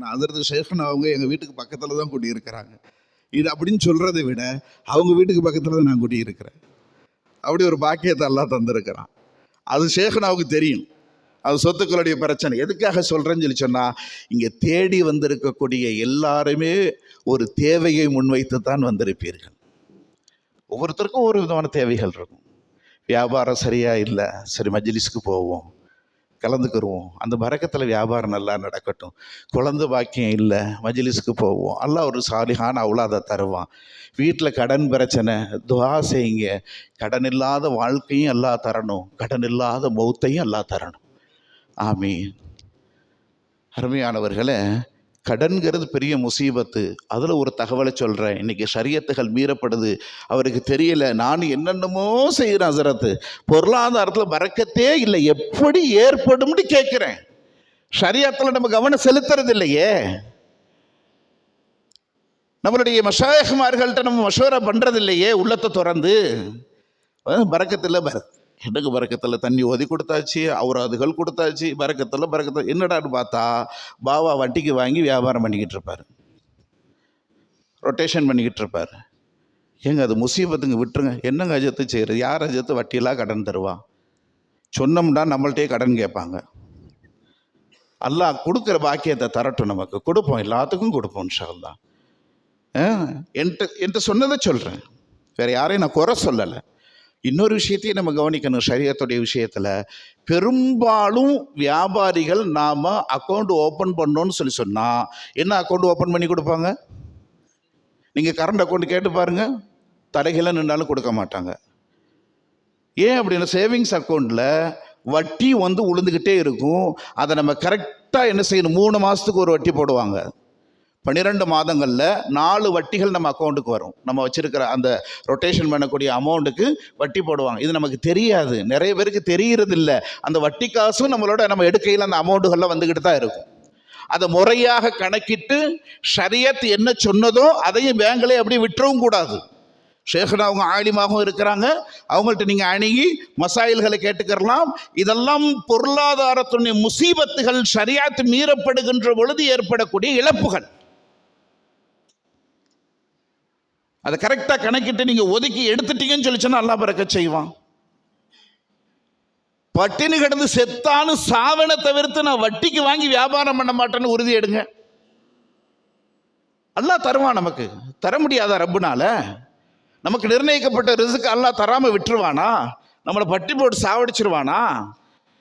நான் அதற்கு ஷேഖன் அவங்க எங்கள் வீட்டுக்கு பக்கத்தில் தான் குடியிருக்கிறாங்க. இது அப்படின்னு சொல்கிறதை விட அவங்க வீட்டுக்கு பக்கத்தில் தான் நான் குடியிருக்கிறேன். அப்படி ஒரு பாக்கியத்தை எல்லாம் தந்திருக்கிறான். அது ஷேഖனாவுக்கு தெரியும். அது சொத்துக்களுடைய பிரச்சனை. எதுக்காக சொல்கிறேன்னு சொல்லி சொன்னால், இங்கே தேடி வந்திருக்கக்கூடிய எல்லாருமே ஒரு தேவையை முன்வைத்து தான் வந்திருப்பீர்கள். ஒவ்வொருத்தருக்கும் ஒரு விதமான தேவைகள் இருக்கும். வியாபாரம் சரியாக இல்லை, சரி மஜ்லிஸ்க்கு போவோம், கலந்துக்கிடுவோம், அந்த பரக்கத்தில் வியாபாரம் நல்லா நடக்கட்டும். குழந்தை பாக்கியம் இல்லை, மஜ்லிஸ்க்கு போவோம், அல்லாஹ் ஒரு சாலிஹான அவுலாதை தருவான். வீட்டில் கடன் பிரச்சனை, துஆ செய்யுங்க, கடன் இல்லாத வாழ்க்கையும் அல்லாஹ் தரணும், கடன் இல்லாத மௌத்தையும் அல்லாஹ் தரணும். ஆமீன். அருமையானவர்களே, கடன்கிறது பெரிய முசீபத்து. அதில் ஒரு தகவலை சொல்கிறேன். இன்றைக்கி ஷரியத்துகள் மீறப்படுது, அவருக்கு தெரியல. நான் என்னென்னமோ செய்கிறேன் ஹஸரத்து, பொருளாதாரத்தில் பரக்கத்தே இல்லை, எப்படி ஏற்படும்னு கேட்குறேன். ஷரியத்தில் நம்ம கவனம் செலுத்துறது இல்லையே. நம்மளுடைய மஷாயிஹ்மார்கள்ட்ட நம்ம மஷூரா பண்ணுறது இல்லையே. உள்ளத்தை திறந்து பரக்கத்தில் எனக்கு பரக்கத்தில் தண்ணி ஒதி கொடுத்தாச்சு, அவராதுகள் கொடுத்தாச்சு, பரக்கத்தில் என்னடான்னு பார்த்தா பாவா வட்டிக்கு வாங்கி வியாபாரம் பண்ணிக்கிட்டு இருப்பார், ரொட்டேஷன் பண்ணிக்கிட்டு இருப்பார். ஏங்க அது முசீபத்துங்க, விட்டுருங்க. என்னங்க அஜத்து செய்கிறது? யார் அஜத்து வட்டியெல்லாம் கடன் தருவா? சொன்னோம்னா நம்மள்டே கடன் கேட்பாங்க. அல்லாஹ் கொடுக்குற பாக்கியத்தை தரட்டும், நமக்கு கொடுப்போம், எல்லாத்துக்கும் கொடுப்போம் இன்ஷா அல்லாஹ். என்கிட்ட சொன்னதை சொல்கிறேன், வேறு யாரையும் நான் குறை சொல்லலை. இன்னொரு விஷயத்தையும் நம்ம கவனிக்கணும். ஷரியத்துடைய விஷயத்தில் பெரும்பாலும் வியாபாரிகள் நாம் அக்கௌண்ட் ஓப்பன் பண்ணோன்னு சொன்னால் என்ன அக்கௌண்ட் ஓப்பன் பண்ணி கொடுப்பாங்க? நீங்கள் கரண்ட் அக்கௌண்ட் கேட்டு பாருங்கள், தடைகளை நின்றாலும் கொடுக்க மாட்டாங்க. ஏன் அப்படின்னா, சேவிங்ஸ் அக்கௌண்ட்டில் வட்டி உளுந்துக்கிட்டே இருக்கும். அதை நம்ம கரெக்டாக என்ன செய்யணும், 3 மாதத்துக்கு ஒரு வட்டி போடுவாங்க. 12 மாதங்களில் 4 வட்டிகள் நம்ம அக்கௌண்ட்டுக்கு வரும். நம்ம வச்சுருக்கிற அந்த ரொட்டேஷன் பண்ணக்கூடிய அமௌண்ட்டுக்கு வட்டி போடுவாங்க. இது நமக்கு தெரியாது, நிறைய பேருக்கு தெரிகிறது இல்லை. அந்த வட்டி காசும் நம்ம எடுக்கையில் அந்த அமௌண்ட்டுகள்லாம் வந்துக்கிட்டு தான் இருக்கும். அதை முறையாக கணக்கிட்டு ஷரியத் என்ன சொன்னதோ அதையும் பேங்கிலே அப்படியே விட்டுறவும் கூடாது. ஷேഖனா அவங்க ஆலிமாகவும் இருக்கிறாங்க, அவங்கள்ட்ட நீங்கள் அணுகி மசாயில்களை கேட்டுக்கிறலாம். இதெல்லாம் பொருளாதாரத்துடைய முசீபத்துகள், ஷரியாத் மீறப்படுகின்ற பொழுது ஏற்படக்கூடிய இழப்புகள். அதை கரெக்டாக கணக்கிட்டு நீங்கள் ஒதுக்கி எடுத்துட்டீங்கன்னு சொல்லிச்சோன்னா அல்லாஹ் பரக்கத் செய்வான். பட்டினி கிடந்து செத்தாலும் சாவனை தவிர்த்து நான் வட்டிக்கு வாங்கி வியாபாரம் பண்ண மாட்டேன்னு உறுதி எடுங்க. அல்லாஹ் தருவான். நமக்கு தர முடியாதா? ரப்புனால நமக்கு நிர்ணயிக்கப்பட்ட ரிஸ்க் அல்லாஹ் தராமல் விட்டுருவானா? நம்மளை பட்டி போட்டு சாவடிச்சிருவானா?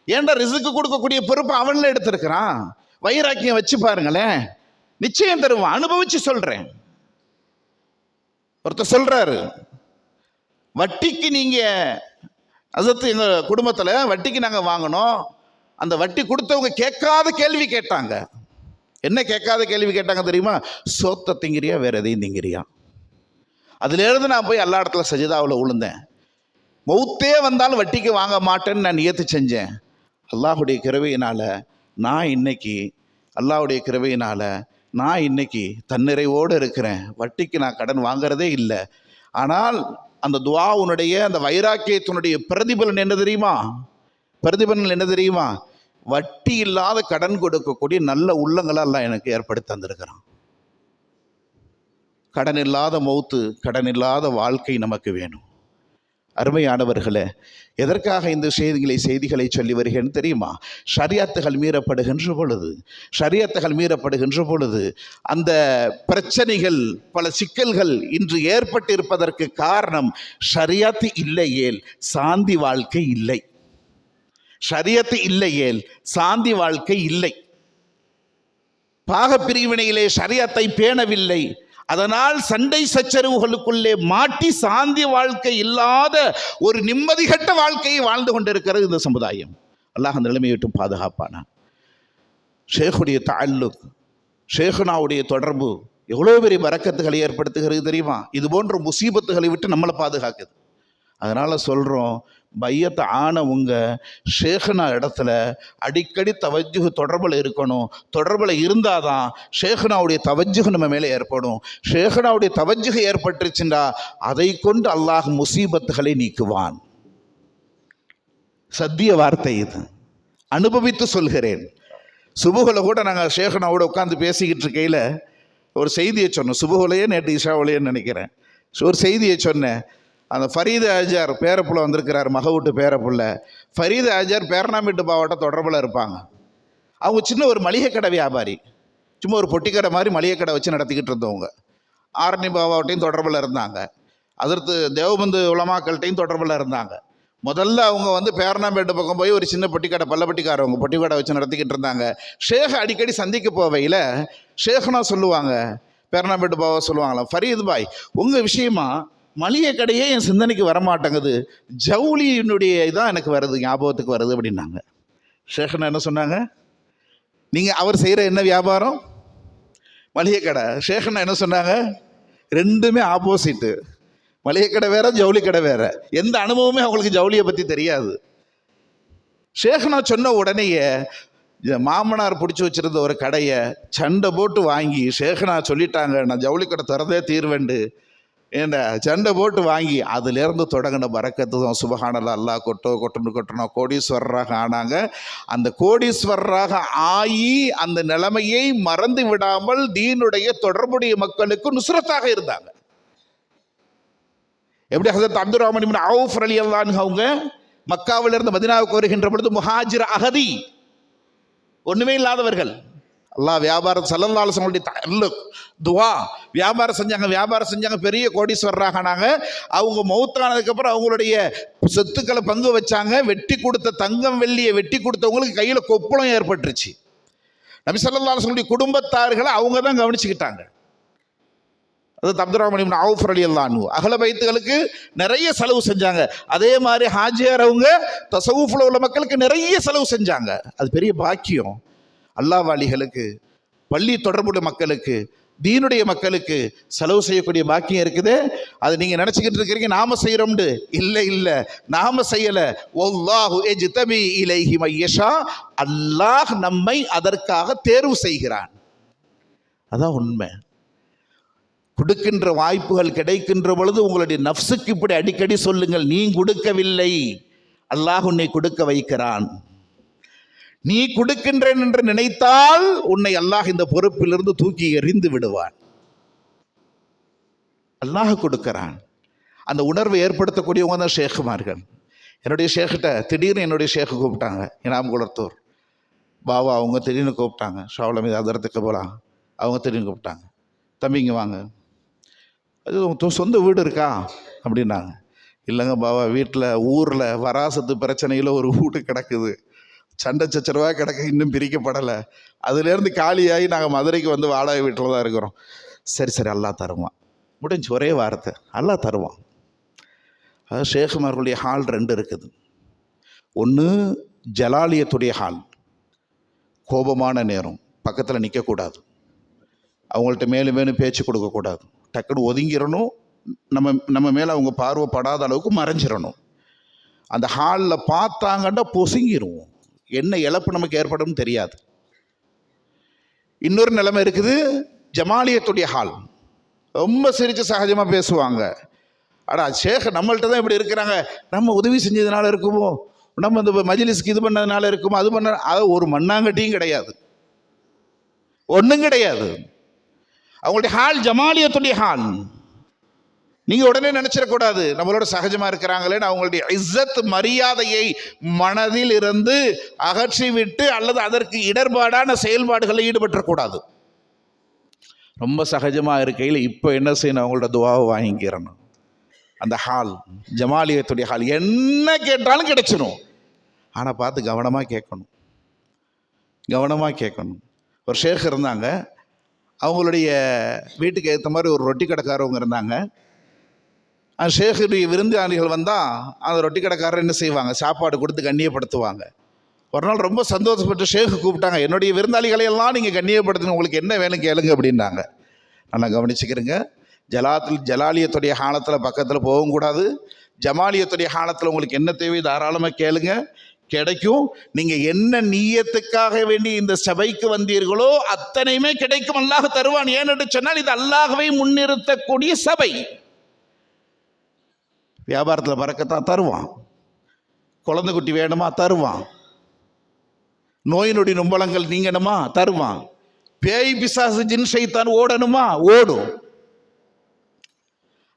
ஏன்டா ரிஸ்க்கு கொடுக்கக்கூடிய பொறுப்பு அவன்ல எடுத்திருக்கிறான். வைராக்கியம் வச்சு பாருங்களேன், நிச்சயம் தருவான். அனுபவிச்சு சொல்கிறேன். ஒருத்தர் சொல்கிறாரு, வட்டிக்கு நீங்கள் அசத்து எங்கள் குடும்பத்தில் வட்டிக்கு நாங்கள் வாங்கினோம், அந்த வட்டி கொடுத்தவங்க கேட்காத கேள்வி கேட்டாங்க. என்ன கேட்காத கேள்வி கேட்டாங்க தெரியுமா? சோத்தை திங்கிறியா, வேறு எதையும் திங்கிறியா? அதுலேருந்து நான் போய் எல்லா இடத்துல சஜிதாவில் விழுந்தேன். மௌத்தே வந்தாலும் வட்டிக்கு வாங்க மாட்டேன்னு நான் நியத்து செஞ்சேன். அல்லாஹுடைய கிருபையினால் நான் இன்னைக்கு தன்னிறைவோடு இருக்கிறேன். வட்டிக்கு நான் கடன் வாங்கிறதே இல்லை. ஆனால் அந்த துஆவுனுடைய அந்த வைராக்கியத்தினுடைய பிரதிபலன் என்ன தெரியுமா? வட்டி இல்லாத கடன் கொடுக்கக்கூடிய நல்ல உள்ளங்களை எல்லாம் எனக்கு ஏற்படுத்தி தந்திருக்கிறான். கடன் இல்லாத மௌத்து, கடன் இல்லாத வாழ்க்கை நமக்கு வேணும். அருமையானவர்களே, எதற்காக இந்த செய்திகளை சொல்லி வருகிறேன்னு தெரியுமா? ஷரியத்துகள் மீறப்படுகின்ற பொழுது அந்த பிரச்சனைகள், பல சிக்கல்கள் இன்று ஏற்பட்டிருப்பதற்கு காரணம் ஷரியத் இல்லையேல் சாந்தி வாழ்க்கை இல்லை. ஷரியத் இல்லையேல் சாந்தி வாழ்க்கை இல்லை. பாகப்பிரிவினையிலே ஷரியத்தை பேணவில்லை. அதனால் சண்டை சச்சரவுகளுக்குள்ளே மாட்டி சாந்தி வாழ்க்கை இல்லாத ஒரு நிம்மதி கட்ட வாழ்க்கையை வாழ்ந்து கொண்டிருக்கிறது இந்த சமுதாயம். அல்லாஹ் அந்த நிலைமையை விட்டு பாதுகாப்பானா. ஷேഖுடைய தஅல்லுக், ஷேഖனாவுடைய தொடர்பு எவ்வளோ பெரிய பரக்கத்துகளை ஏற்படுத்துகிறது தெரியுமா? இது போன்ற முசீபத்துகளை விட்டு நம்மளை பாதுகாக்குது. அதனால் சொல்கிறோம், பையத்தை ஆனவங்க ஷேഖனா இடத்துல அடிக்கடி தவஜ்ஜுஹ் தொடர்பில் இருக்கணும். தொடர்பில் இருந்தால் தான் ஷேഖனாவுடைய தவஜ்ஜுஹ் நம்ம மேலே ஏற்படும். ஷேഖனாவுடைய தவஜ்ஜுஹ் ஏற்பட்டுருச்சுண்டா அதை கொண்டு அல்லாஹ் முசீபத்துகளை நீக்குவான். சத்திய வார்த்தை இது, அனுபவித்து சொல்கிறேன். சுபுகில் கூட நாங்கள் ஷேகனாவோட உட்காந்து பேசிக்கிட்டு இருக்கையில் ஒரு செய்தியை சொன்னோம். சுபுகுலையே நேற்று இஷாவிலையேன்னு நினைக்கிறேன். ஒரு செய்தியை சொன்னேன். அந்த ஃபரீது ஆஜார் பேரப்புள்ள வந்திருக்கிறார், மகவுட்டு பேரப்புள்ள. ஃபரீது ஆஜார் பேரணாம்பேட்டு பாவாட்ட தொடர்பில் இருப்பாங்க. அவங்க சின்ன ஒரு மளிகை கடை வியாபாரி, சும்மா ஒரு பொட்டிக்கடை மாதிரி மளிகை கடை வச்சு நடத்திக்கிட்டு இருந்தவங்க. ஆரணி பாவாட்டையும் தொடர்பில் இருந்தாங்க, அதற்கு தேவபந்து உலமாக்கள்கிட்டையும் தொடர்பில் இருந்தாங்க. முதல்ல அவங்க பேரணாம்பேட்டு பக்கம் போய் ஒரு சின்ன பொட்டிக்கடை, பல்லப்பட்டிக்காரவங்க பொட்டிக்கடை வச்சு நடத்திக்கிட்டு இருந்தாங்க. ஷேக் அடிக்கடி சந்திக்க போவையில் ஷேக்னா சொல்லுவாங்க, பேரணாம்பேட்டு பாவா சொல்லுவாங்களாம், ஃபரீது பாய் உங்கள் விஷயமா மளிகை கடையே என் சிந்தனைக்கு வரமாட்டேங்குது, ஜவுளியினுடைய இதான் எனக்கு வருது, ஞாபகத்துக்கு வருது அப்படின்னாங்க. ஷேக்னா என்ன சொன்னாங்க, நீங்கள் அவர் செய்கிற என்ன வியாபாரம்? மளிகை கடை. ஷேக்னா என்ன சொன்னாங்க, ரெண்டுமே ஆப்போசிட்டு. மளிகை கடை வேற, ஜவுளி கடை வேற. எந்த அனுபவமே அவங்களுக்கு ஜவுளியை பற்றி தெரியாது. ஷேக்னா சொன்ன உடனேயே மாமனார் பிடிச்சி வச்சிருந்த ஒரு கடையை சண்டை போட்டு வாங்கி, ஷேக்னா சொல்லிட்டாங்க நான் ஜவுளி கடை திறந்தே தீர்வேண்டு, ஏண்ட சண்டை போட்டு வாங்கி அதுலேருந்து தொடங்கின பரக்கத்து தான் சுபஹானல்லாஹ். அல்லாஹ் கொட்டணும் கோடீஸ்வரராக ஆனாங்க. அந்த கோடீஸ்வரராக ஆகி அந்த நிலைமையை மறந்து விடாமல் தீனுடைய தொடர்புடைய மக்களுக்கு நுஸ்ரத்தாக இருந்தாங்க. எப்படி ஹஸரத் அப்துர் ரஹ்மான் இப்னு அவுஃப் ரலியல்லாஹு அன்ஹு அவங்க மக்காவிலிருந்து மதீனாவுக்கு வருகின்ற பொழுது முஹாஜிர் அகதி, ஒன்றுமே இல்லாதவர்கள். அல்லாஹ் வியாபாரம் ஸல்லல்லாஹு அலைஹி வஸல்லம் துவா வியாபாரம் செஞ்சாங்க, பெரிய கோடீஸ்வரராக ஆனாங்க. அவங்க மௌத்தானதுக்கப்புறம் அவங்களுடைய சொத்துக்களை பங்கு வச்சாங்க. வெட்டி கொடுத்த தங்கம் வெள்ளியை வெட்டி கொடுத்தவங்களுக்கு கையில் கொப்பளம் ஏற்பட்டுருச்சு. நபி ஸல்லல்லாஹு அலைஹி வஸல்லம் குடும்பத்தார்களை அவங்க தான் கவனிச்சுக்கிட்டாங்க. அது அப்துர் ரஹ்மான் இப்னு அவுஃப் ரலியல்லாஹு அன்ஹு அஹ்ல பைத்துகளுக்கு நிறைய செலவு செஞ்சாங்க. அதே மாதிரி ஹாஜியார் அவங்க தஸவுஃப்ல உள்ள மக்களுக்கு நிறைய செலவு செஞ்சாங்க. அது பெரிய பாக்கியம். அல்லாஹ் வாலிகளுக்கு, பள்ளி தொடர்புடைய மக்களுக்கு, தீனுடைய மக்களுக்கு செலவு செய்யக்கூடிய பாக்கியம் இருக்குது. அது நீங்கள் நினச்சிக்கிட்டு இருக்கிறீங்க நாம செய்கிறோம்னு. இல்லை, நாம செய்யலை. வல்லாஹு யஜ்தபி இலைஹி மையஷா, அல்லாஹ் நம்மை அதற்காக தேர்வு செய்கிறான். அதான் உண்மை. கொடுக்கின்ற வாய்ப்புகள் கிடைக்கின்ற பொழுது உங்களுடைய நஃப்ஸுக்கு இப்படி அடிக்கடி சொல்லுங்கள், நீ கொடுக்கவில்லை, அல்லாஹ் உன்னை கொடுக்க வைக்கிறான். நீ கொடுக்கின்றேன் என்று நினைத்தால் உன்னை அல்லாஹ் இந்த பொறுப்பிலிருந்து தூக்கி எறிந்து விடுவான். அல்லாஹ் கொடுக்கிறான். அந்த உணர்வை ஏற்படுத்தக்கூடியவங்க தான் ஷேக்குமார்கள். என்னுடைய ஷேக்கிட்ட திடீர்னு என்னுடைய ஷேக்கு கூப்பிட்டாங்க, இனாம் குளத்தூர் பாவா. அவங்க திடீர்னு கூப்பிட்டாங்க, ஷாவுல மீது அதரத்துக்கு போகலாம். அவங்க திடீர்னு கூப்பிட்டாங்க, தம்பிங்க வாங்க, அது உங்கள் சொந்த வீடு இருக்கா அப்படின்னாங்க. இல்லைங்க பாவா, வீட்டில் ஊரில் வராசத்து பிரச்சனையில் ஒரு வீடு கிடக்குது, சண்டை சச்சரவாக கிடக்கு, இன்னும் பிரிக்கப்படலை. அதுலேருந்து காலியாகி நாங்கள் மதுரைக்கு வந்து வாடகை வீட்டில் தான் இருக்கிறோம். சரி அல்லாஹ் தருவான். முடிஞ்சு ஒரே வார்த்தை, அல்லாஹ் தருவான். அதாவது ஷேகுமார்களுடைய ஹால் 2 இருக்குது. ஒன்று ஜலாலியத்துடைய ஹால், கோபமான நேரம், பக்கத்தில் நிற்கக்கூடாது, அவங்கள்ட்ட மேலும் பேச்சு கொடுக்கக்கூடாது, டக்குன்னு ஒதுங்கிடணும், நம்ம மேலே அவங்க பார்வைப்படாத அளவுக்கு மறைஞ்சிடணும். அந்த ஹாலில் பார்த்தாங்கன்னா பொசுங்கிடுவோம், என்ன இழப்பு நமக்கு ஏற்படும் தெரியாது. இன்னொரு நிலைமை இருக்குது, ஜமாலியத்துடைய ஹால். ரொம்ப சிரித்து சகஜமாக பேசுவாங்க. ஷேக் நம்மள்ட்ட தான் இப்படி இருக்கிறாங்க, நம்ம உதவி செஞ்சதுனால இருக்குமோ, நம்ம இந்த மஜ்லிஸ்க்கு இது பண்ணதுனால இருக்குமோ, அது பண்ண, அது ஒரு மண்ணாங்கட்டியும் கிடையாது, ஒன்றும் கிடையாது. அவங்களுடைய ஹால் ஜமாலியத்துடைய ஹால். நீங்கள் உடனே நினச்சிடக்கூடாது நம்மளோட சகஜமாக இருக்கிறாங்களேன்னு. அவங்களுடைய இஸ்ஸத் மரியாதையை மனதில் இருந்து அகற்றிவிட்டு அல்லது அதற்கு இடர்பாடான செயல்பாடுகளில் ஈடுபட்டக்கூடாது. ரொம்ப சகஜமாக இருக்கையில் இப்போ என்ன செய்யணும், அவங்களோட துவாவை வாங்கிக்கிறணும். அந்த ஹால் ஜமாலியத்துடைய ஹால், என்ன கேட்டாலும் கிடைச்சிடும். ஆனால் பார்த்து கவனமாக கேட்கணும். ஒரு ஷேக் இருந்தாங்க, அவங்களுடைய வீட்டுக்கு ஏற்ற மாதிரி ஒரு ரொட்டி கடைக்காரவங்க இருந்தாங்க. அந்த ஷேக்குடைய விருந்தாளிகள் வந்தால் அந்த ரொட்டி கடைக்காரர் என்ன செய்வாங்க, சாப்பாடு கொடுத்து கண்ணியப்படுத்துவாங்க. ஒரு நாள் ரொம்ப சந்தோஷப்பட்டு ஷேக்கு கூப்பிட்டாங்க, என்னுடைய விருந்தாளிகளையெல்லாம் நீங்கள் கண்ணியப்படுத்தணும், உங்களுக்கு என்ன வேணும் கேளுங்க அப்படின்னாங்க. நல்லா கவனிச்சுக்கிறேங்க, ஜலாலியத்துடைய ஹாலத்தில் பக்கத்தில் போகவும் கூடாது. ஜமாலியத்துடைய ஹாலத்தில் உங்களுக்கு என்ன தேவை தாராளமாக கேளுங்க, கிடைக்கும். நீங்கள் என்ன நீயத்துக்காக வேண்டி இந்த சபைக்கு வந்தீர்களோ அத்தனையுமே கிடைக்கும், அல்லாஹ் தருவான். ஏனென்று சொன்னால் இது அல்லாஹ்வை முன்னிறுத்தக்கூடிய சபை. வியாபாரத்தில் பறக்கத்தான் தருவான், குழந்தை குட்டி வேணுமா தருவான், நோய் நொடி நும்பலங்கள் நீங்கணுமா? தருவான். பேய் பிசாசு ஜின் ஷைத்தான் ஓடணுமா? ஓடும்.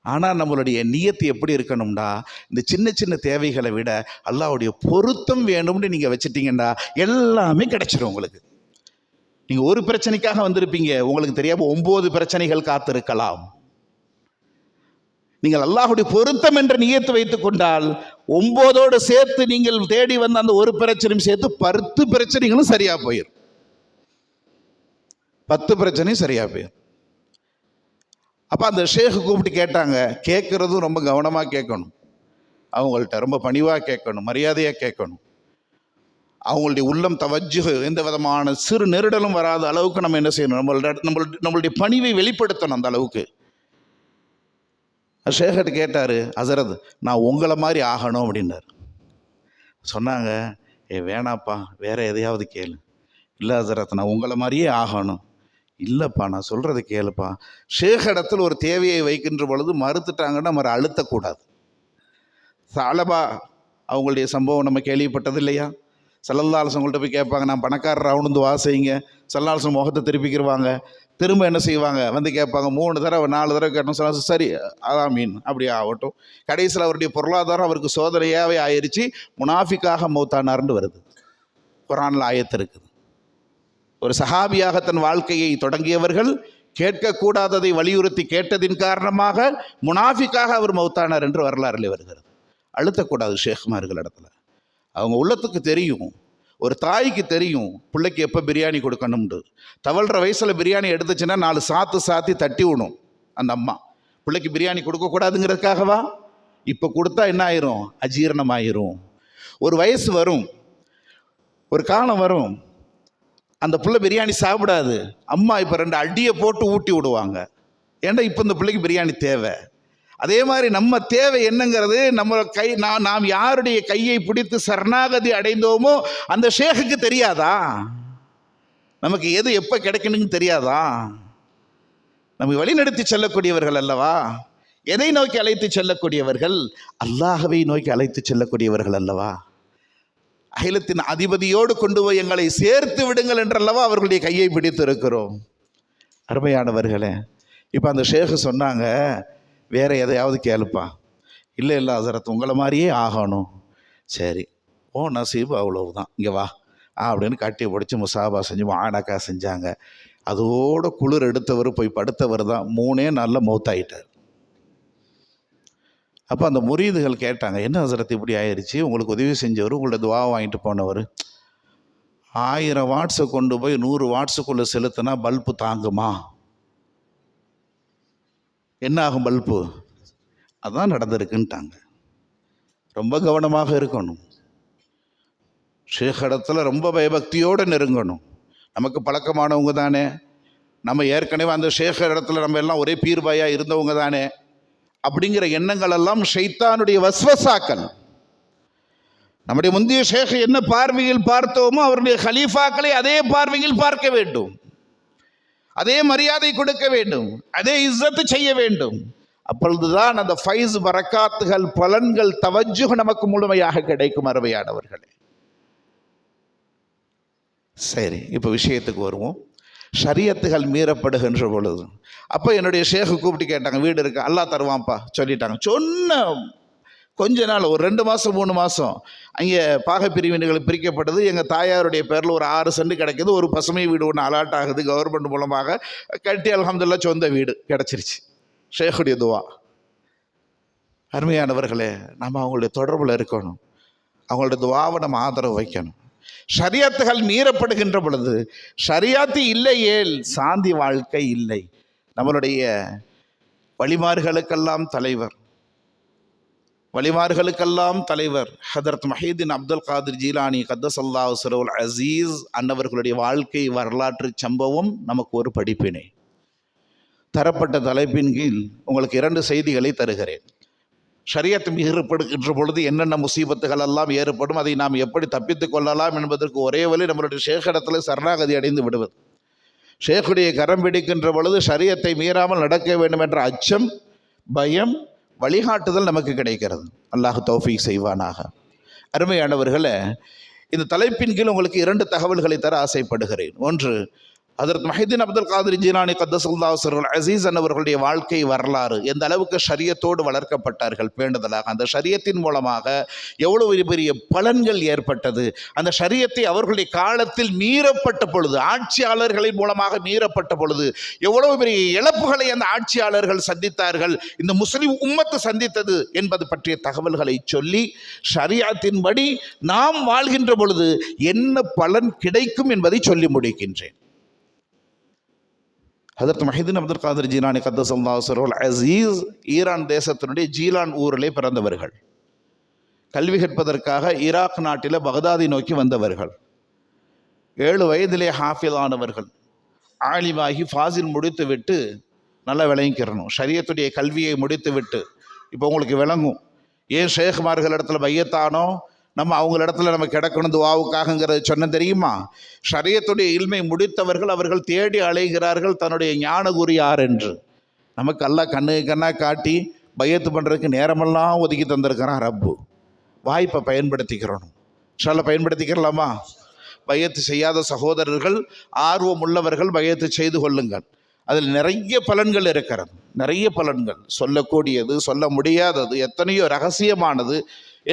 ஆனால் நம்மளுடைய நியத்து எப்படி இருக்கணும்டா, இந்த சின்ன சின்ன தேவைகளை விட அல்லாஹ்வுடைய பொருத்தம் வேணும்னு நீங்கள் வச்சுட்டீங்கன்னா எல்லாமே கிடைச்சிடும் உங்களுக்கு. நீங்கள் ஒரு பிரச்சனைக்காக வந்திருப்பீங்க, உங்களுக்கு தெரியாமல் 9 பிரச்சனைகள் காத்திருக்கலாம். நீங்கள் அல்லாஹ்வுடைய பொருத்தம் என்ற நியத்து வைத்துக் கொண்டால் 9ஓடு சேர்த்து நீங்கள் தேடி வந்த அந்த ஒரு பிரச்சனையும் சேர்த்து 10 பிரச்சனைகளும் சரியா போயிடும். 10 பிரச்சனையும் சரியா போயிடும். அப்போ அந்த ஷேக் கூப்பிட்டு கேட்டாங்க. கேட்குறதும் ரொம்ப கவனமாக கேட்கணும், அவங்கள்ட்ட ரொம்ப பணிவாக கேட்கணும், மரியாதையாக கேட்கணும். அவங்களுடைய உள்ளம் தவஜ்ஜு, எந்த விதமான சிறு நெருடலும் வராத அளவுக்கு நம்ம என்ன செய்யணும், நம்மளுடைய பணிவை வெளிப்படுத்தணும் அந்த அளவுக்கு. ஷேகட் கேட்டார், ஹசரத் நான் உங்களை மாதிரி ஆகணும் அப்படின்னார். சொன்னாங்க, வேணாப்பா வேற எதையாவது கேளு. இல்லை ஹசரத் நான் உங்களை மாதிரியே ஆகணும். இல்லைப்பா நான் சொல்கிறது கேளுப்பா. ஷேக் இடத்துல ஒரு தேவையை வைக்கின்ற பொழுது மறுத்துட்டாங்கன்னா நம்ம அழுத்தக்கூடாது. சாலபா அவங்களுடைய சம்பவம் நம்ம கேள்விப்பட்டது இல்லையா? ஸல்லல்லாஹு அலைஹி வஸல்லம் போய் கேட்பாங்க, நான் பணக்காரர் ஆகணுந்து வாசைங்க. ஸல்லல்லாஹு அலைஹி வஸல்லம் முகத்தை திருப்பிக்கிடுவாங்க. திரும்ப என்ன செய்வாங்க, வந்து கேட்பாங்க. 3 தடவை 4 தடவை கேட்டோம். சரி ஆமீன் அப்படி ஆகட்டும். கடைசியில் அவருடைய பொருளாதாரம் அவருக்கு சோதனையாகவே ஆயிடுச்சு. முனாஃபிக்காக மௌத்தானார்னு வருது, குர்ஆனில் ஆயத்து இருக்குது. ஒரு சஹாபியாக தன் வாழ்க்கையை தொடங்கியவர்கள் கேட்கக்கூடாததை வலியுறுத்தி கேட்டதின் காரணமாக முனாஃபிக்காக அவர் மௌத்தானார் என்று வரலாறுல வருகிறது. அழுத்தக்கூடாது ஷேக்மார்கள் இடத்துல. அவங்க உள்ளத்துக்கு தெரியும், ஒரு தாய்க்கு தெரியும் பிள்ளைக்கு எப்போ பிரியாணி கொடுக்கணும்னு. தவழ்கிற வயசில் பிரியாணி எடுத்துச்சுன்னா 4 சாத்தி தட்டி விடும் அந்த அம்மா. பிள்ளைக்கு பிரியாணி கொடுக்கக்கூடாதுங்கிறதுக்காகவா? இப்போ கொடுத்தா என்ன ஆயிரும், அஜீரணமாயிரும். ஒரு வயசு வரும், ஒரு காலம் வரும், அந்த பிள்ளை பிரியாணி சாப்பிடாது. அம்மா இப்போ 2 அடியை போட்டு ஊட்டி விடுவாங்க. ஏன்னா இப்போ இந்த பிள்ளைக்கு பிரியாணி தேவை. அதே மாதிரி நம்ம தேவை என்னங்கிறது, நம்ம நாம் யாருடைய கையை பிடித்து சரணாகதி அடைந்தோமோ அந்த ஷேக்குக்கு தெரியாதா? நமக்கு எது எப்போ கிடைக்கணும்னு தெரியாதா? நம்ம வழிநடத்தி செல்லக்கூடியவர்கள் அல்லவா? எதை நோக்கி அழைத்து செல்லக்கூடியவர்கள்? அல்லாஹ்வை நோக்கி அழைத்து செல்லக்கூடியவர்கள் அல்லவா? அகிலத்தின் அதிபதியோடு கொண்டு போய் எங்களை சேர்த்து விடுங்கள் என்றல்லவா அவர்களுடைய கையை பிடித்து இருக்கிறோம். அருமையானவர்களே, இப்போ அந்த ஷேக் சொன்னாங்க, வேற எதையாவது கேளுப்பா. இல்லை ஹசரத் உங்களை மாதிரியே ஆகணும். சரி ஓ நசீப் அவ்வளவுதான், இங்கே வா அப்படின்னு கட்டி பிடிச்சி முசாபா செஞ்சு மானக்கா செஞ்சாங்க. அதோட குளிர் எடுத்தவர் போய் படுத்தவர் தான் 3 நாளில் மௌத்தாயிட்டார். அப்போ அந்த முரீதுகள் கேட்டாங்க, என்ன ஹசரத் இப்படி ஆயிடுச்சு? உங்களுக்கு உதவி செஞ்சவர், உங்களோட துவா வாங்கிட்டு போனவர் 1000 வாட்ஸை கொண்டு போய் 100 வாட்ஸுக்குள்ளே செலுத்தினா பல்பு தாங்குமா? என்ன ஆகும் பல்பு? அதான் நடந்திருக்குன்ட்டாங்க. ரொம்ப கவனமாக இருக்கணும். ஷேக் இடத்துல ரொம்ப பயபக்தியோடு நெருங்கணும். நமக்கு பழக்கமானவங்க தானே, நம்ம ஏற்கனவே அந்த ஷேக் இடத்துல நம்ம எல்லாம் ஒரே பீர்பாயாக இருந்தவங்க தானே அப்படிங்கிற எண்ணங்கள் எல்லாம் ஷைத்தானுடைய வஸ்வசாக்கள். நம்முடைய முந்தைய ஷேக் என்ன பார்வையில் பார்த்தோமோ அவருடைய கலீஃபாக்களை அதே பார்வையில் பார்க்க வேண்டும், அதே மரியாதை கொடுக்க வேண்டும், அதே இஸ்ஸத்து செய்ய வேண்டும். அப்பொழுதுதான் அந்த ஃபைஸ் பரக்காத்துகள் பலன்கள் தவஜ்ஜுஹ் நமக்கு முழுமையாக கிடைக்கும். அருமையானவர்களே, சரி இப்போ விஷயத்துக்கு வருவோம். ஷரியத்துகள் மீறப்படுகின்ற பொழுது அப்போ என்னுடைய ஷேக்கு கூப்பிட்டு கேட்டாங்க, வீடு இருக்கு அல்லாஹ் தருவான்ப்பா சொல்லிட்டாங்க. சொன்ன கொஞ்ச நாள், ஒரு 2 மாதம் 3 மாதம் அங்கே பாக பிரிவினைகள் பிரிக்கப்பட்டது. எங்கள் தாயாருடைய பேரில் ஒரு 6 சென்ட் கிடைக்கிது. ஒரு பசுமை வீடு ஒன்று அலாட் ஆகுது கவர்மெண்ட் மூலமாக. கட்டி அல்ஹம்துலில்லாஹ் சொந்த வீடு கிடச்சிருச்சு. ஷேக்குடைய துவா. அருமையானவர்களே, நம்ம அவங்களுடைய தொடர்பில் இருக்கணும், அவங்களுடைய துவாவை நம்ம ஆதரவு வைக்கணும். ஷரியத்துகள் மீறப்படுகின்ற பொழுது, ஷரியாத்து இல்லையேல் சாந்தி வாழ்க்கை இல்லை. நம்மளுடைய வழிமார்களுக்கெல்லாம் தலைவர் ஹதரத் மஹீதீன் அப்துல் காதிர் ஜீலானி கத்தஸல்லாஹு சிர்ருல் அசீஸ் அன்னவர்களுடைய வாழ்க்கை வரலாற்று சம்பவம் நமக்கு ஒரு படிப்பினை. தரப்பட்ட தலைப்பின் கீழ் உங்களுக்கு 2 செய்திகளை தருகிறேன். ஷரியத் மீறப்படுகின்ற பொழுது என்னென்ன முசீபத்துகள் எல்லாம் ஏற்படும், அதை நாம் எப்படி தப்பித்து கொள்ளலாம் என்பதற்கு ஒரே வழி நம்மளுடைய ஷேக் இடத்துல சரணாகதி அடைந்து விடுவது. ஷேக்குடைய கரம் பிடிக்கின்ற பொழுது ஷரியத்தை மீறாமல் நடக்க வேண்டும் என்ற அச்சம், பயம், வழிகாட்டுதல் நமக்கு கிடைக்கிறது. அல்லாஹ் தௌஃபீக் செய்வானாக. அருமையானவர்களே, இந்த தலைப்பின் கீழ் உங்களுக்கு 2 தகவல்களை தர ஆசைப்படுகிறேன். ஒன்று, ஹஜ்ரத் முஹிதீன் அப்துல் காதிர் ஜீலானி கத்தஸல்லாஹு சிர்ருல் அஸீஸ் அவர்களுடைய வாழ்க்கை வரலாறு, எந்த அளவுக்கு ஷரியத்தோடு வளர்க்கப்பட்டார்கள் பேணுதலாக, அந்த ஷரியத்தின் மூலமாக எவ்வளவு பெரிய பலன்கள் ஏற்பட்டது, அந்த ஷரியத்தை அவர்களுடைய காலத்தில் மீறப்பட்ட பொழுது, ஆட்சியாளர்களின் மூலமாக மீறப்பட்ட பொழுது எவ்வளவு பெரிய இழப்புகளை அந்த ஆட்சியாளர்கள் சந்தித்தார்கள், இந்த முஸ்லிம் உம்மத்து சந்தித்தது என்பது பற்றிய தகவல்களை சொல்லி, ஷரியத்தின்படி நாம் வாழ்கின்ற பொழுது என்ன பலன் கிடைக்கும் என்பதை சொல்லி முடிக்கின்றேன். ஹஜ்ரத் முஹிதீன் அப்துல் காதிர் ஜீலானி கத்தஸல்லாஹு சிர்ருல் அஸீஸ் ஈரான் தேசத்தினுடைய ஜீலான் ஊரிலே பிறந்தவர்கள். கல்வி கற்பதற்காக ஈராக் நாட்டில் பகதாதை நோக்கி வந்தவர்கள். 7 வயதிலே ஹாஃபிலானவர்கள். ஆலிமாகி ஃபாசில் முடித்து விட்டு, நல்லா விளங்கிக்கிறணும், ஷரியத்துடைய கல்வியை முடித்து விட்டு, இப்போ உங்களுக்கு விளங்கும் ஏன் ஷேக்மார்கள் இடத்துல பையத்தானோ நம்ம அவங்களிடத்துல நம்ம கிடக்கணும் துவாவுக்காகங்கிறது சொன்ன தெரியுமா? ஷரியத்துடைய இல்மை முடித்தவர்கள் அவர்கள் தேடி அலைகிறார்கள் தன்னுடைய ஞான குரு யார் என்று. நமக்கு அல்லாஹ் கண்ணாக காட்டி பையத்து பண்ணுறதுக்கு நேரமெல்லாம் ஒதுக்கி தந்திருக்கிறான் ரப்பு. வாய்ப்பை பயன்படுத்திக்கிறோம். ஷால பயன்படுத்திக்கிறலாமா? பையத்து செய்யாத சகோதரர்கள், ஆர்வம் உள்ளவர்கள் பையத்து செய்து கொள்ளுங்கள். அதில் நிறைய பலன்கள் இருக்கிறது, நிறைய பலன்கள், சொல்லக்கூடியது சொல்ல முடியாதது, எத்தனையோ ரகசியமானது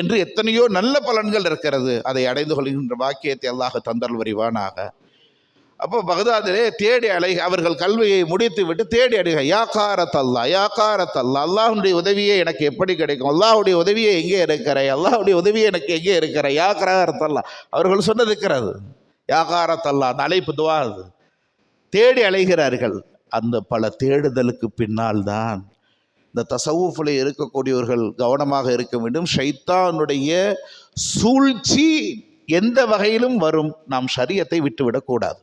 என்று எத்தனையோ நல்ல பலன்கள் இருக்கிறது. அதை அடைந்து கொள்கின்ற பாக்கியத்தை அல்லாஹ் தந்தல் வரிவானாக. அப்போ பகதாதிலே தேடி அவர்கள் கல்வியை முடித்து விட்டு தேடி அடைக, யாக்காரத்தல்லா யாக்காரத்தல்லா, அல்லாஹுடைய உதவியே எனக்கு எப்படி கிடைக்கும், அல்லாஹுடைய உதவியை எங்கே இருக்கிற, அல்லாஹுடைய உதவியை எனக்கு எங்கே இருக்கிற, யாக்காரத்தல்லா அவர்கள் சொன்னது இருக்கிறது. யாக்காரத்தல்லா அந்த அழைப்பு துவா, அது தேடி அலைகிறார்கள். அந்த பல தேடுதலுக்கு பின்னால் தான் இந்த தசவுஃபில் இருக்கக்கூடியவர்கள் கவனமாக இருக்க வேண்டும். ஷைத்தானுடைய சூழ்ச்சி எந்த வகையிலும் வரும். நாம் ஷரியத்தை விட்டுவிடக்கூடாது.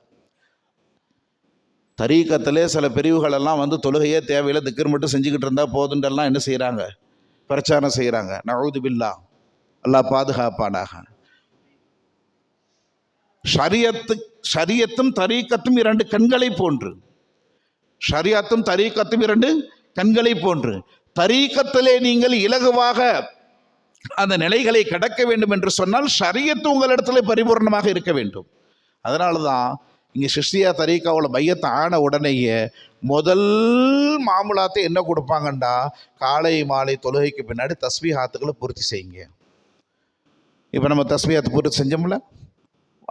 தரீக்கத்திலே சில பிரிவுகளெல்லாம் வந்து தொழுகையே தேவையில்லை, திக்ர் மட்டும் செஞ்சுக்கிட்டு இருந்தால் போதுன்றெல்லாம் என்ன செய்கிறாங்க, பிரச்சாரம் செய்கிறாங்க. நஊது பில்லாஹ், அல்லாஹ் பாதுகாப்பானாக. ஷரியத்தும் தரீக்கத்தும் 2 கண்களை போன்று. ஷரியத்தும் தரீக்கத்தும் 2 கண்களை போன்று. தரீக்கத்திலே நீங்கள் இலகுவாக அந்த நிலைகளை கடக்க வேண்டும் என்று சொன்னால் ஷரியத்து உங்களிடத்துல பரிபூர்ணமாக இருக்க வேண்டும். அதனால தான் இங்கே சிஷ்டியா தரீக்காவில் பையத்தை ஆன உடனேயே முதல் மாமுலாத்தை என்ன கொடுப்பாங்கண்டா, காலை மாலை தொழுகைக்கு பின்னாடி தஸ்பீஹாத்துக்களை பூர்த்தி செய்யுங்க. இப்போ நம்ம தஸ்பீஹாத்து பூர்த்தி செஞ்சோம்ல,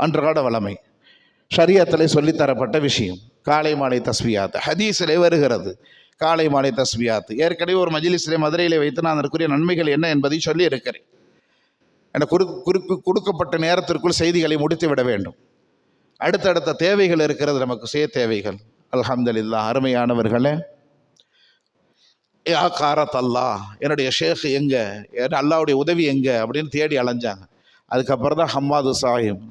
அன்றாட வளமை ஷரியத்திலே சொல்லித்தரப்பட்ட விஷயம். காலை மாலை தஸ்பீஹாத் ஹதீஸிலே வருகிறது. காலை மாலை தஸ்பீஹாத் ஏற்கனவே ஒரு மஜ்லிஸிலே மதுரையிலே வைத்து நான் அதற்குரிய நன்மைகள் என்ன என்பதை சொல்லி இருக்கிறேன். கொடுக்கப்பட்ட நேரத்திற்குள் செய்திகளை முடித்து விட வேண்டும். அடுத்தடுத்த தேவைகள் இருக்கிறது நமக்கு, சுய தேவைகள். அல்ஹம்துலில்லாஹ். அருமையானவர்களே, யா காரத் அல்லாஹ், என்னுடைய ஷேக் எங்கே, அல்லாஹ்வுடைய உதவி எங்கே அப்படின்னு தேடி அலைஞ்சாங்க. அதுக்கப்புறம் தான் ஹம்மாது சாஹிப்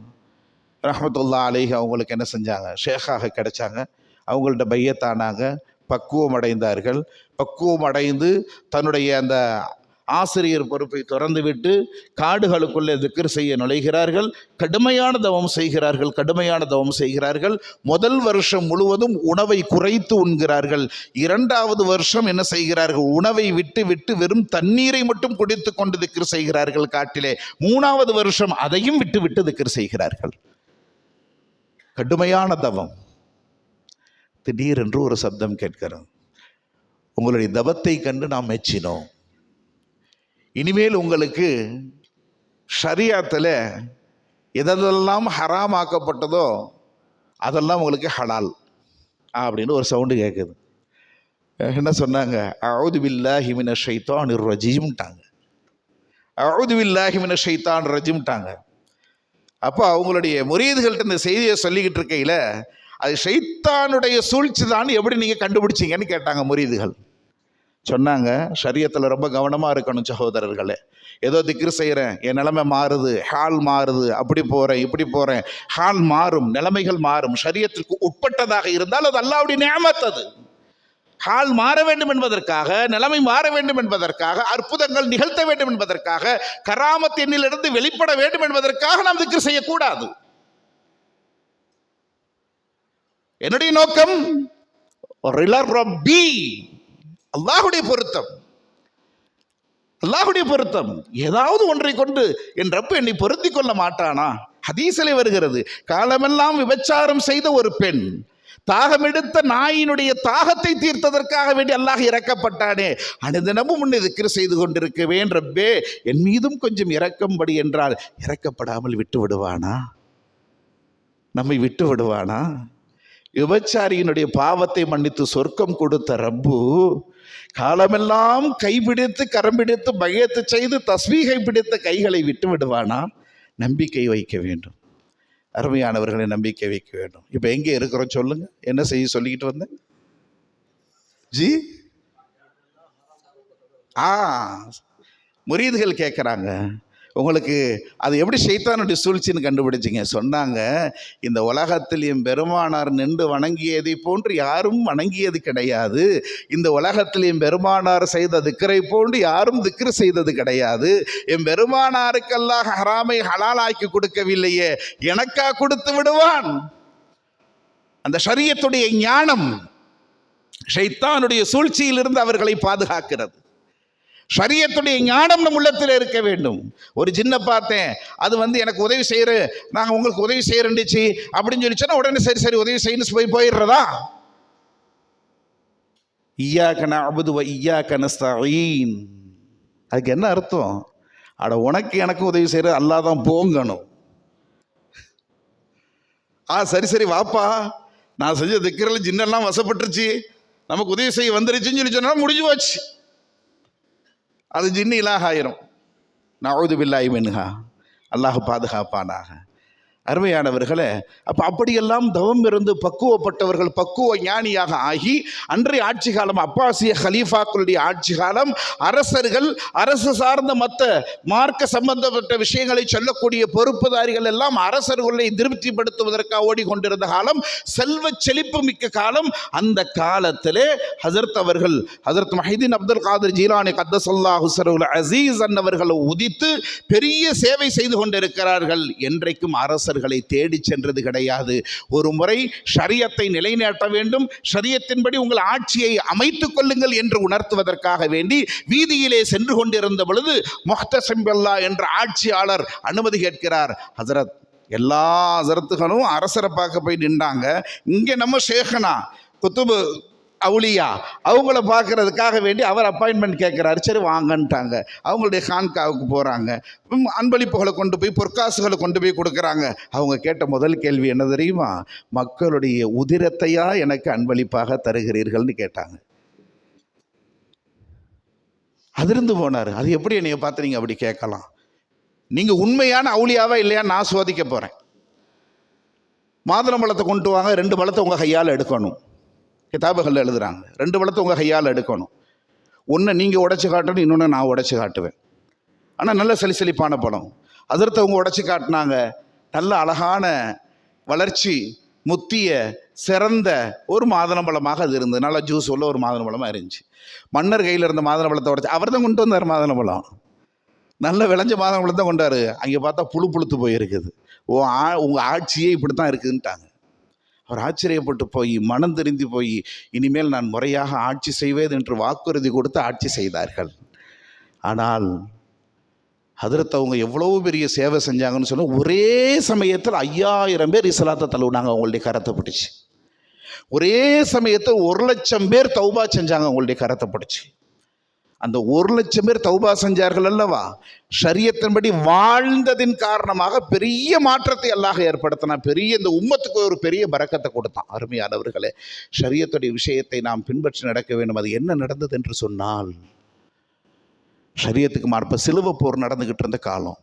ரஹ்மத்துல்லாஹி அலைஹி அவங்களுக்கு என்ன செஞ்சாங்க, ஷேக்காக கிடைச்சாங்க. அவங்கள்ட்ட பையத்தானாங்க, பக்குவம் அடைந்தார்கள். பக்குவம் அடைந்து தன்னுடைய அந்த ஆசிரியர் பொறுப்பை திறந்து விட்டு காடுகளுக்குள்ளே திக்ர் செய்ய நுழைகிறார்கள். கடுமையான தவம் செய்கிறார்கள். முதல் வருஷம் முழுவதும் உணவை குறைத்து உண்கிறார்கள். 2வது வருஷம் என்ன செய்கிறார்கள், உணவை விட்டு விட்டு வெறும் தண்ணீரை மட்டும் குடித்து கொண்டு திக்ர் செய்கிறார்கள் காட்டிலே. 3வது வருஷம் அதையும் விட்டு விட்டு திக்ர் செய்கிறார்கள். கடுமையான தவம். திடீரென்று ஒரு சப்தம் கேட்கிறது. உங்களுடைய தவத்தை கண்டு நாம் மெச்சினோம். இனிமேல் உங்களுக்கு ஷரியாத்தில் எதெல்லாம் ஹராமாக்கப்பட்டதோ அதெல்லாம் உங்களுக்கு ஹலால் அப்படின்னு ஒரு சவுண்டு கேட்குது. என்ன சொன்னாங்க, அஊது பில்லாஹி மினஷ் ஷைத்தானிர் ரஜீம்ட்டாங்க. அஊது பில்லாஹி மினஷ் ஷைத்தானிர் ரஜீம்ட்டாங்க. அப்போ அவங்களுடைய முரீதுகள்கிட்ட இந்த செய்தியை சொல்லிக்கிட்டு இருக்கையில், அது ஷைத்தானுடைய சூழ்ச்சி தான் எப்படி நீங்கள் கண்டுபிடிச்சிங்கன்னு கேட்டாங்க முரீதுகள். சொன்னாங்க, ஷரியத்தில் ரொம்ப கவனமாக இருக்கணும் சகோதரர்களே. ஏதோ திக்ரு செய்கிறேன், என் நிலைமை மாறுது, ஹால் மாறுது, அப்படி போகிறேன் இப்படி போகிறேன், ஹால் மாறும், நிலைமைகள் மாறும். ஷரியத்திற்கு உட்பட்டதாக இருந்தால் அது அல்லாஹ்வுடைய நிஅமத். அது ஹால் மாற வேண்டும் என்பதற்காக, நிலைமை மாற வேண்டும் என்பதற்காக, அற்புதங்கள் நிகழ்த்த வேண்டும் என்பதற்காக, கராமத் எண்ணிலிருந்து வெளிப்பட வேண்டும் என்பதற்காக நாம் திக்ரு செய்யக்கூடாது. என்னுடைய நோக்கம் அல்லாஹ்வுடைய பொருத்தம். அல்லாஹ்வுடைய பொருத்தம். ஏதாவது ஒன்றை கொண்டு என் ரப்பு என்னை பொருத்தி கொள்ள மாட்டானா? ஹதீஸிலே வருகிறது, காலமெல்லாம் விபச்சாரம் செய்த ஒரு பெண் தாகமெடுத்த நாயினுடைய தாகத்தை தீர்த்ததற்காக வேண்டி அல்லாஹ் இறக்கப்பட்டானே, அனுதினமும் உன்னை திக்ர் செய்து கொண்டிருக்கவேன் ரப்பே, என் மீதும் கொஞ்சம் இறக்கும்படி என்றால் இறக்கப்படாமல் விட்டு விடுவானா? நம்மை விட்டு விடுவானா? விபச்சாரியினுடைய பாவத்தை மன்னித்து சொர்க்கம் கொடுத்த ரப்பு காலமெல்லாம் கைபிடித்து கரம் பிடித்து பகையத்து செய்து தஸ்பீகை பிடித்த கைகளை விட்டு விடுவானா? நம்பிக்கை வைக்க வேண்டும். அருமையானவர்களை நம்பிக்கை வைக்க வேண்டும். இப்போ எங்கே இருக்கிறோம் சொல்லுங்க, என்ன செய்ய சொல்லிக்கிட்டு வந்தேன் ஜி? முரீதுகள் கேட்குறாங்க, உங்களுக்கு அது எப்படி ஷைத்தானுடைய சூழ்ச்சின்னு கண்டுபிடிச்சிங்க? சொன்னாங்க, இந்த உலகத்தில் என் பெருமானார் நின்று வணங்கியதை போன்று யாரும் வணங்கியது கிடையாது. இந்த உலகத்தில் என் பெருமானார் செய்த திக்ரை போன்று யாரும் திக்ரு செய்தது கிடையாது. என் பெருமானாருக்கெல்லாம் ஹராமை ஹலாலாக்கி கொடுக்கவில்லையே, எனக்கா கொடுத்து விடுவான்? அந்த ஷரியத்துடைய ஞானம் ஷைத்தானுடைய சூழ்ச்சியிலிருந்து அவர்களை பாதுகாக்கிறது. ஷரியத்துடைய ஞானம் நம் உள்ளத்தில் இருக்க வேண்டும். ஒரு ஜின்னை பார்த்தேன், அது எனக்கு உதவி செய்கிற, நாங்கள் உங்களுக்கு உதவி செய்கிறேன்டுச்சு அப்படின்னு சொல்லிச்சோன்னா உடனே சரி சரி உதவி செய்யணும் போயிடுறதா? இய்யாக நஅ்புது வ இய்யாக நஸ்தஈன், அதுக்கு என்ன அர்த்தம்? அட உனக்கு எனக்கு உதவி செய்கிற அல்லாஹ் தான் போங்கணும். சரி சரி வாப்பா, நான் செஞ்ச திக்ரில் ஜின்னெல்லாம் வசப்பட்டுருச்சு, நமக்கு உதவி செய்ய வந்துருச்சுன்னு சொல்லி சொன்னா முடிஞ்சு போச்சு. அது ஜின்னு இலாஹ் ஆயிரும். நஊது பில்லாஹி மின்ஹா, அல்லாஹ் பாதுகாப்பானாக. அருமையானவர்களே, அப்போ அப்படியெல்லாம் தவம் இருந்து பக்குவப்பட்டவர்கள் பக்குவ ஞானியாக ஆகி, அன்றைய ஆட்சி காலம் அப்பாசிய ஹலீஃபாக்களுடைய ஆட்சி காலம், அரசர்கள் அரசு சார்ந்த மற்ற மார்க்க சம்பந்தப்பட்ட விஷயங்களை சொல்லக்கூடிய பொறுப்புதாரிகள் எல்லாம் அரசர்களை திருப்திப்படுத்துவதற்காக ஓடிக்கொண்டிருந்த காலம், செல்வ செழிப்பு மிக்க காலம். அந்த காலத்திலே ஹசரத் அவர்கள், ஹசரத் மஹிதீன் அப்துல் காதிர் ஜீலானி கத்தஸல்லாஹு ஸர்ருல் அஸீஸ் அன்னவர்கள் உதித்து பெரிய சேவை செய்து கொண்டிருக்கிறார்கள். என்றைக்கும் அரசர் தேடி சென்றது கிடையாது. ஒரு முறை ஷரியத்தை நிலைநாட்ட வேண்டும், ஷரியத்தின்படி உங்கள் ஆட்சியை அமைத்துக் கொள்ளுங்கள் என்று உணர்த்துவதற்காக வேண்டி வீதியிலே சென்று கொண்டிருந்த பொழுது முஹ்தஸிம் பில்லாஹ் என்ற ஆட்சியாளர் அனுமதி கேட்கிறார். ஹசரத், எல்லா ஹசரத்துகளும் அரசரை பார்க்க போய் நின்றாங்க, இங்கே நம்ம ஷேഖனா குத்துபு அவுலியா அவங்கள பார்க்கறதுக்காக வேண்டி அவர் அப்பாயின்மெண்ட் கேட்குறாரு. சரி வாங்கன்ட்டாங்க. அவங்களுடைய கான்காவுக்கு போகிறாங்க, அன்பளிப்புகளை கொண்டு போய் பொற்காசுகளை கொண்டு போய் கொடுக்குறாங்க. அவங்க கேட்ட முதல் கேள்வி என்ன தெரியுமா? மக்களுடைய உதிரத்தையா எனக்கு அன்பளிப்பாக தருகிறீர்கள்னு கேட்டாங்க. அதிர்ந்து போனார். அது எப்படி என்னைய பார்த்து நீங்கள் அப்படி கேட்கலாம்? நீங்கள் உண்மையான அவுலியாவா இல்லையா நான் சோதிக்க போகிறேன். மாதுளம்பழத்தை கொண்டு வாங்க, 2 பழத்தை உங்கள் கையால் எடுக்கணும். கிதாபுகளில் எழுதுகிறாங்க, 2 பழத்தை உங்கள் கையால் எடுக்கணும். ஒன்று நீங்கள் உடைச்சி காட்டணும், இன்னொன்று நான் உடைச்சி காட்டுவேன். ஆனால் நல்ல செழிப்பான பழம். அதிர்த்து அவங்க உடைச்சி காட்டினாங்க. நல்ல அழகான வளர்ச்சி முத்திய சிறந்த ஒரு மாதுளம்பழமாக அது இருந்தது. நல்லா ஜூஸ் உள்ள ஒரு மாதுளம்பழமாக இருந்துச்சு. மன்னர் கையில் இருந்த மாதுளம்பழத்தை உடைச்சி அவர் தான் கொண்டு வந்தார். மாதுளம்பழம் நல்ல விளைஞ்ச மாதுளம்பழம் தான் கொண்டாரு. அங்கே பார்த்தா புழுத்து போயிருக்குது. உங்கள் ஆட்சியே இப்படி தான் இருக்குதுன்ட்டாங்க. அவர் ஆச்சரியப்பட்டு போய் மனம் திருந்தி போய் இனிமேல் நான் முறையாக ஆட்சி செய்வேன் என்று வாக்குறுதி கொடுத்து ஆட்சி செய்தார்கள். ஆனால் ஹதரத் அவங்க எவ்வளவு பெரிய சேவை செஞ்சாங்கன்னு சொன்னால், ஒரே சமயத்தில் 5000 பேர் இஸ்லாத்தை தழுவினாங்க அவங்களுடைய கரத்தை பிடிச்சி. ஒரே சமயத்தில் 1,00,000 பேர் தௌபா செஞ்சாங்க அவங்களுடைய கரத்தை பிடிச்சி. அந்த 1,00,000 பேர் தௌபா செஞ்சார்கள் அல்லவா, ஷரியத்தின்படி வாழ்ந்ததின் காரணமாக பெரிய மாற்றத்தை அல்லாஹ் ஏற்படுத்தினா. பெரிய இந்த உம்மத்துக்கு ஒரு பெரிய பரக்கத்தை கொடுத்தான். அருமையானவர்களே, ஷரியத்துடைய விஷயத்தை நாம் பின்பற்றி நடக்க வேண்டும். அது என்ன நடந்தது என்று சொன்னால், ஷரியத்துக்கு மார்ப சிலுவை போர் நடந்துக்கிட்டு இருந்த காலம்.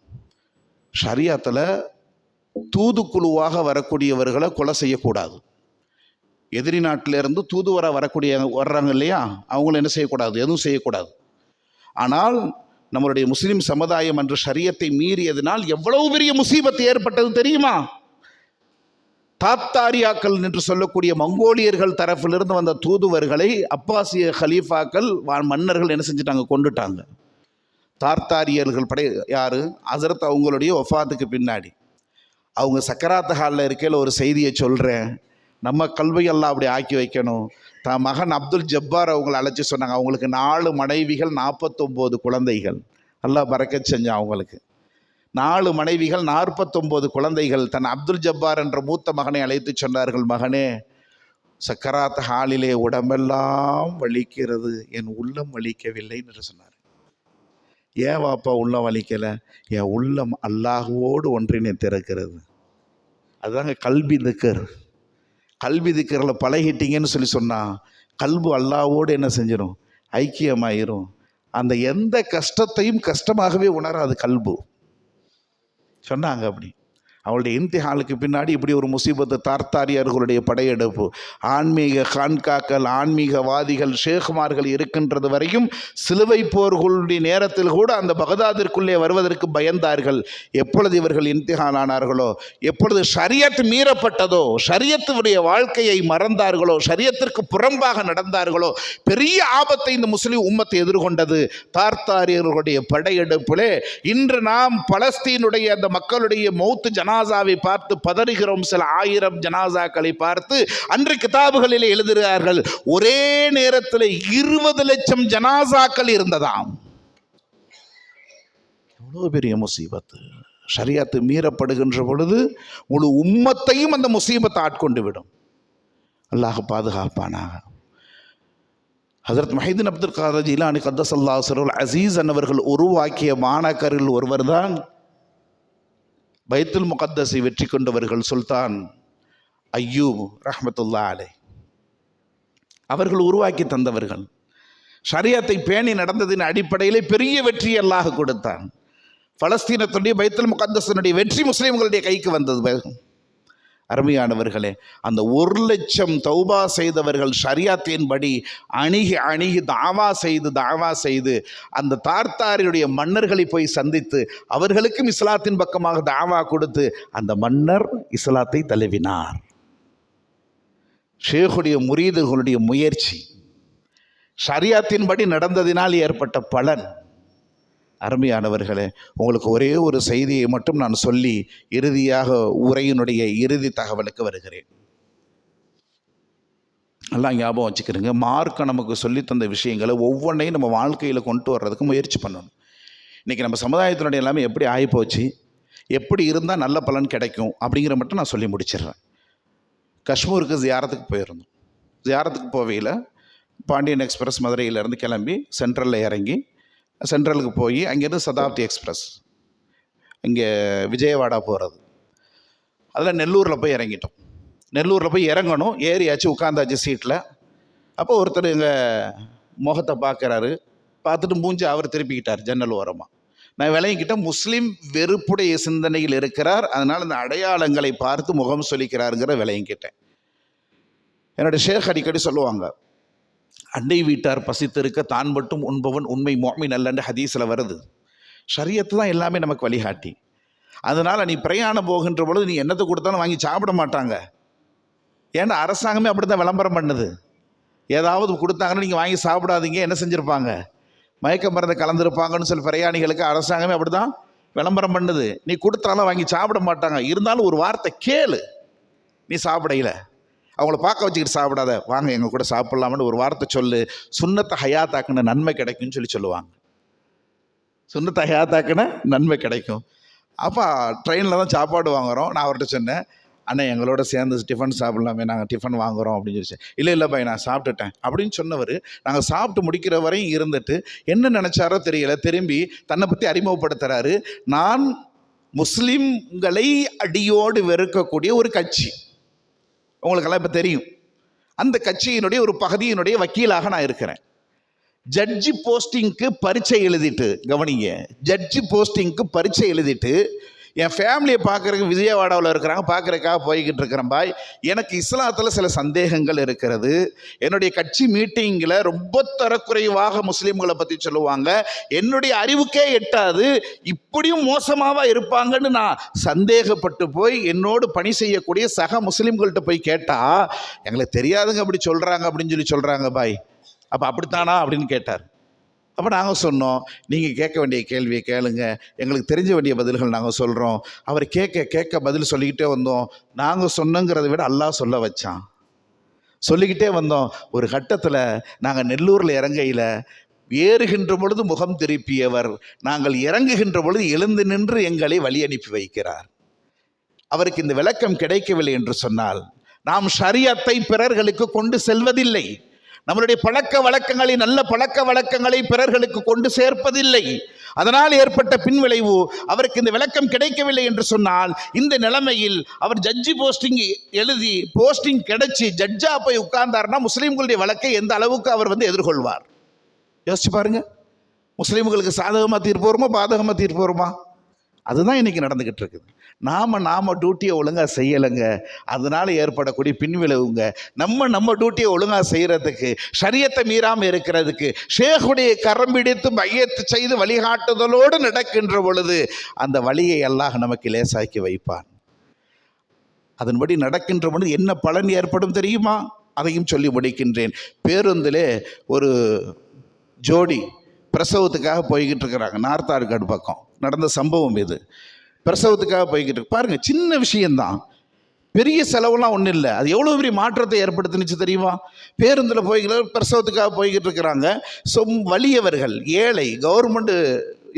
ஷரியத்தில் தூதுக்குழுவாக வரக்கூடியவர்களை கொலை செய்யக்கூடாது. எதிரி நாட்டிலேருந்து தூதுவராக வர்றாங்க இல்லையா, அவங்கள என்ன செய்யக்கூடாது, எதுவும் செய்யக்கூடாது. ஆனால் நம்மளுடைய முஸ்லிம் சமுதாயம் அன்று ஷரியத்தை மீறியதனால் எவ்வளவு பெரிய முசீபத்து ஏற்பட்டது தெரியுமா? தாத்தாரியாக்கள் என்று சொல்லக்கூடிய மங்கோலியர்கள் தரப்பிலிருந்து வந்த தூதுவர்களை அப்பாசிய ஹலீஃபாக்கள் மன்னர்கள் என்ன செஞ்சுட்டாங்க, கொண்டுட்டாங்க. தார்த்தாரியர்கள் படை யார்? ஹசரத் அவங்களுடைய வஃபாத்துக்கு பின்னாடி அவங்க சக்கராத் ஹாலில் இருக்கையில் ஒரு செய்தியை சொல்கிறேன். நம்ம கல்வியெல்லாம் அப்படி ஆக்கி வைக்கணும். தான் மகன் அப்துல் ஜப்பார் அவங்களை அழைச்சி சொன்னாங்க. அவங்களுக்கு 4 மனைவிகள், 49 குழந்தைகள். அல்லாஹ் பரக்கத் செஞ்சான் அவங்களுக்கு. 4 மனைவிகள், 49 குழந்தைகள். தன் அப்துல் ஜப்பார் என்ற மூத்த மகனை அழைத்து சொன்னார்கள், மகனே, சக்கராத் ஹாலிலே உடம்பெல்லாம் வலிக்கிறது, என் உள்ளம் வலிக்கவில்லை என்று சொன்னார். ஏன் வாப்பா உள்ளம் வலிக்கலை? என் உள்ளம் அல்லாஹுவோடு ஒன்றிணைத்திருக்கிறது. அதுதாங்க கல்வி திக்கர். கல்வி திக்கரில் பழகிட்டீங்கன்னு சொன்னால் கல்பு அல்லாஹ்வோடு என்ன செஞ்சிடும்? ஐக்கியமாயிரும். அந்த எந்த கஷ்டத்தையும் கஷ்டமாகவே உணராது கல்பு. சொன்னாங்க அப்படி. அவளுடைய இம்திஹானுக்கு பின்னாடி இப்படி ஒரு முசீபத்து, தார்த்தாரியர்களுடைய படையெடுப்பு, ஆன்மீக கான்காக்கள், ஆன்மீகவாதிகள், ஷேகுமார்கள் இருக்கின்றது வரையும் சிலுவை போர்களுடைய நேரத்தில் கூட அந்த பகதாதிற்குள்ளே வருவதற்கு பயந்தார்கள். எப்பொழுது இவர்கள் இம்திஹான் ஆனார்களோ, எப்பொழுது ஷரியத் மீறப்பட்டதோ, ஷரியத்துடைய வாழ்க்கையை மறந்தார்களோ, ஷரியத்திற்கு புறம்பாக நடந்தார்களோ, பெரிய ஆபத்தை இந்த முஸ்லிம் உம்மத்தை எதிர்கொண்டது தார்த்தாரியர்களுடைய படையெடுப்பிலே. இன்று நாம் பலஸ்தீனுடைய அந்த மக்களுடைய மௌத்து ஜனாசாவை பார்த்து பதறுகிறோம். சில 1000 ஜனாசாக்களை பார்த்து அன்று கிதாபுகளில் எழுதுகிறார்கள், ஒரே நேரத்தில் 20 லட்சம் ஜனாசாக்கள் இருந்ததாம். எவ்வளவு பெரிய முசீபத்து! ஷரியத் மீறப்படுகின்ற பொழுது முழு உம்மத்தையும் அந்த முசீபத்தை ஆட்கொண்டு விடும். அல்லாஹ் பாதுகாப்பானாக. ஹஜ்ரத் முஹைதீன் அப்துல் காதர் ஜீலானி கத்தஸல்லாஹு சிர்ருல் அஸீஸ் அவர்கள் உருவாக்கிய மாணாக்கரில் ஒருவர்தான் பைத்துல் முகத்தஸை வெற்றி கொண்டவர்கள் சுல்தான் அய்யூப் ரஹ்மத்துல்லாஹி அலைஹி. அவர்கள் உருவாக்கி தந்தவர்கள். ஷரியத்தை பேணி நடந்ததின் அடிப்படையிலே பெரிய வெற்றி அல்லாஹ் கொடுத்தான். பலஸ்தீனத்துடைய பைத்துல் முகத்தஸினுடைய வெற்றி முஸ்லிம்களுடைய கைக்கு வந்தது. அருமையானவர்களே, அந்த 1 லட்சம் தௌபா செய்தவர்கள் ஷரியாத்தின்படி அணுகி தாவா செய்து அந்த தார்த்தாரியுடைய மன்னர்களை போய் சந்தித்து அவர்களுக்கும் இஸ்லாத்தின் பக்கமாக தாவா கொடுத்து அந்த மன்னர் இஸ்லாத்தை தழுவினார். ஷேகுடைய முரீதுகளுடைய முயற்சி, ஷரியாத்தின்படி நடந்ததினால் ஏற்பட்ட பலன். அருமையானவர்களே, உங்களுக்கு ஒரே ஒரு செய்தியை மட்டும் நான் சொல்லி இறுதியாக உரையினுடைய இறுதி தகவலுக்கு வருகிறேன். எல்லாம் ஞாபகம் வச்சுக்கிறேங்க. மார்க்க நமக்கு சொல்லி தந்த விஷயங்களை ஒவ்வொன்றையும் நம்ம வாழ்க்கையில் கொண்டு வர்றதுக்கு முயற்சி பண்ணணும். இன்றைக்கி நம்ம சமுதாயத்தினுடைய எல்லாமே எப்படி ஆகிப்போச்சு, எப்படி இருந்தால் நல்ல பலன் கிடைக்கும் அப்படிங்கிற மட்டும் நான் சொல்லி முடிச்சிடுறேன். காஷ்மீருக்கு ஜியாரத்துக்கு போயிருந்தோம். ஜியாரத்துக்கு போவையில் பாண்டியன் எக்ஸ்பிரஸ் மதுரையிலேருந்து கிளம்பி சென்ட்ரலில் இறங்கி சென்ட்ரலுக்கு போய் அங்கேருந்து சதாப்தி எக்ஸ்பிரஸ் இங்கே விஜயவாடா போகிறது. அதில் நெல்லூரில் போய் இறங்கிட்டோம். நெல்லூரில் போய் இறங்கணும், ஏறியாச்சு, உட்காந்தாச்சு சீட்டில். அப்போ ஒருத்தர் எங்கள் முகத்தை பார்க்குறாரு. பார்த்துட்டு மூஞ்சி அவர் திருப்பிக்கிட்டார் ஜன்னல் ஓரமாக. நான் விளங்கிக்கிட்டேன், முஸ்லீம் வெறுப்புடைய சிந்தனையில் இருக்கிறார், அதனால் இந்த அடையாளங்களை பார்த்து முகம் சொல்லிக்கிறாருங்கிற விளங்கிக்கிட்டேன். என்னோடய ஷேக் அடிக்கடி சொல்லுவாங்க, அண்டை வீட்டார் பசித்திருக்க தான் மட்டும் உண்பவன் உண்மை முஃமின் அல்லன்னு ஹதீஸில் வருது. ஷரியத்து தான் எல்லாமே நமக்கு வழிகாட்டி. அதனால் நீ பிரயாணம் போகின்ற பொழுது நீ என்னத்தை கொடுத்தாலும் வாங்கி சாப்பிட மாட்டாங்க. ஏன்னா அரசாங்கமே அப்படி தான் விளம்பரம் பண்ணுது. ஏதாவது கொடுத்தாங்கன்னா நீங்கள் வாங்கி சாப்பிடாதீங்க, என்ன செஞ்சுருப்பாங்க, மயக்க மருந்து கலந்துருப்பாங்கன்னு சொல்லி பிரயாணிகளுக்கு அரசாங்கமே அப்படி தான் விளம்பரம் பண்ணுது. நீ கொடுத்தாலும் வாங்கி சாப்பிட மாட்டாங்க. இருந்தாலும் ஒரு வார்த்தை கேளு, நீ சாப்பிடையில அவங்கள பார்க்க வச்சுக்கிட்டு சாப்பிடாத, வாங்க எங்கள் கூட சாப்பிட்லாம்னு ஒரு வார்த்தை சொல்லு, சுன்னத்தை ஹயாத்தாக்குன நன்மை கிடைக்கும்னு சொல்லுவாங்க. சுன்னத்தை ஹயாத்தாக்குன நன்மை கிடைக்கும். அப்போ ட்ரெயினில் தான் சாப்பாடு வாங்குகிறோம். நான் அவர்கிட்ட சொன்னேன், அண்ணா எங்களோட சேர்ந்து டிஃபன் சாப்பிட்லாமே, நாங்கள் டிஃபன் வாங்குகிறோம் அப்படின்னு சொல்லி. இல்லை பாய் நான் சாப்பிட்டுட்டேன் அப்படின்னு சொன்னவர் நாங்கள் சாப்பிட்டு முடிக்கிற வரையும் இருந்துட்டு என்ன நினச்சாரோ தெரியல, திரும்பி தன்னை பற்றி அறிமுகப்படுத்துகிறாரு. நான் முஸ்லீம்களை அடியோடு வெறுக்கக்கூடிய ஒரு கட்சி, உங்களுக்கெல்லாம் இப்போ தெரியும், அந்த கட்சியினுடைய ஒரு பகுதியினுடைய வக்கீலாக நான் இருக்கிறேன். ஜட்ஜி போஸ்டிங்க்கு பரீட்சை எழுதிட்டு, கவனிங்க, ஜட்ஜி போஸ்டிங்க்கு பரீட்சை எழுதிட்டு என் ஃபேமிலியை பார்க்குறதுக்கு விஜயவாடாவில் இருக்கிறாங்க, பார்க்குறதுக்காக போய்கிட்டு இருக்கிறேன் பாய். எனக்கு இஸ்லாத்தில் சில சந்தேகங்கள் இருக்கிறது. என்னுடைய கட்சி மீட்டிங்கில் ரொம்ப தரக்குறைவாக முஸ்லீம்களை பற்றி சொல்லுவாங்க, என்னுடைய அறிவுக்கே எட்டாது, இப்படியும் மோசமாக இருப்பாங்கன்னு நான் சந்தேகப்பட்டு போய் என்னோடு பணி செய்யக்கூடிய சக முஸ்லீம்கள்கிட்ட போய் கேட்டால் எங்களுக்கு தெரியாதுங்க அப்படி சொல்கிறாங்க அப்படின்னு சொல்கிறாங்க பாய். அப்போ அப்படித்தானா அப்படின்னு கேட்டார். அப்போ நாங்கள் சொன்னோம், நீங்கள் கேட்க வேண்டிய கேள்வியை கேளுங்க, எங்களுக்கு தெரிஞ்ச வேண்டிய பதில்கள் நாங்கள் சொல்கிறோம். அவர் கேட்க பதில் சொல்லிக்கிட்டே வந்தோம். நாங்கள் சொன்னங்கிறத விட அல்லாஹ் சொல்ல வச்சான். சொல்லிக்கிட்டே வந்தோம். ஒரு கட்டத்தில் நாங்கள் நெல்லூரில் இறங்கையில் ஏறுகின்ற பொழுது முகம் திருப்பியவர், நாங்கள் இறங்குகின்ற பொழுது எழுந்து நின்று எங்களை வழி அனுப்பி வைக்கிறார். அவருக்கு இந்த விளக்கம் கிடைக்கவில்லை என்று சொன்னால் நாம் ஷரியத்தை பிறர்களுக்கு கொண்டு செல்வதில்லை, நம்மளுடைய பழக்க வழக்கங்களை, நல்ல பழக்க வழக்கங்களை பிறர்களுக்கு கொண்டு சேர்ப்பதில்லை. அதனால் ஏற்பட்ட பின்விளைவு அவருக்கு இந்த விளக்கம் கிடைக்கவில்லை என்று சொன்னால் இந்த நிலைமையில் அவர் ஜட்ஜி போஸ்டிங் எழுதி போஸ்டிங் கிடைச்சி ஜட்ஜா போய் உட்கார்ந்தார்னா முஸ்லீம்களுடைய வழக்கை எந்த அளவுக்கு அவர் எதிர்கொள்வார்? யோசிச்சு பாருங்க. முஸ்லீம்களுக்கு சாதகமாக தீர்ப்பு வருமா, பாதகமாக தீர்ப்பு வருமா? அதுதான் இன்னைக்கு நடந்துகிட்டு இருக்குது. நாம டியூட்டியை ஒழுங்காக செய்யலைங்க, அதனால ஏற்படக்கூடிய பின்விளைவுங்க. நம்ம டியூட்டியை ஒழுங்காக செய்கிறதுக்கு, ஷரியத்தை மீறாமல் இருக்கிறதுக்கு, ஷேகுடைய கரம் பிடித்து மையத்து செய்து வழிகாட்டுதலோடு நடக்கின்ற பொழுது அந்த வழியை அல்லாஹ் நமக்கு லேசாக்கி வைப்பான். அதன்படி நடக்கின்ற பொழுது என்ன பலன் ஏற்படும் தெரியுமா? அதையும் சொல்லி முடிக்கின்றேன். பேருந்திலே ஒரு ஜோடி பிரசவத்துக்காக போய்கிட்டு இருக்கிறாங்க. நார்த் ஆர்காடு பக்கம் நடந்த சம்பவம் இது. பிரசவத்துக்காக போய்கிட்டு இருக்கு. பாருங்க, சின்ன விஷயம்தான், பெரிய செலவுலாம் ஒன்றும் இல்லை. அது எவ்வளோ பெரிய மாற்றத்தை ஏற்படுத்துனுச்சு தெரியுமா? பேருந்தில் பிரசவத்துக்காக போய்கிட்டு இருக்கிறாங்க. வலியவர்கள், ஏழை, கவர்மெண்ட்டு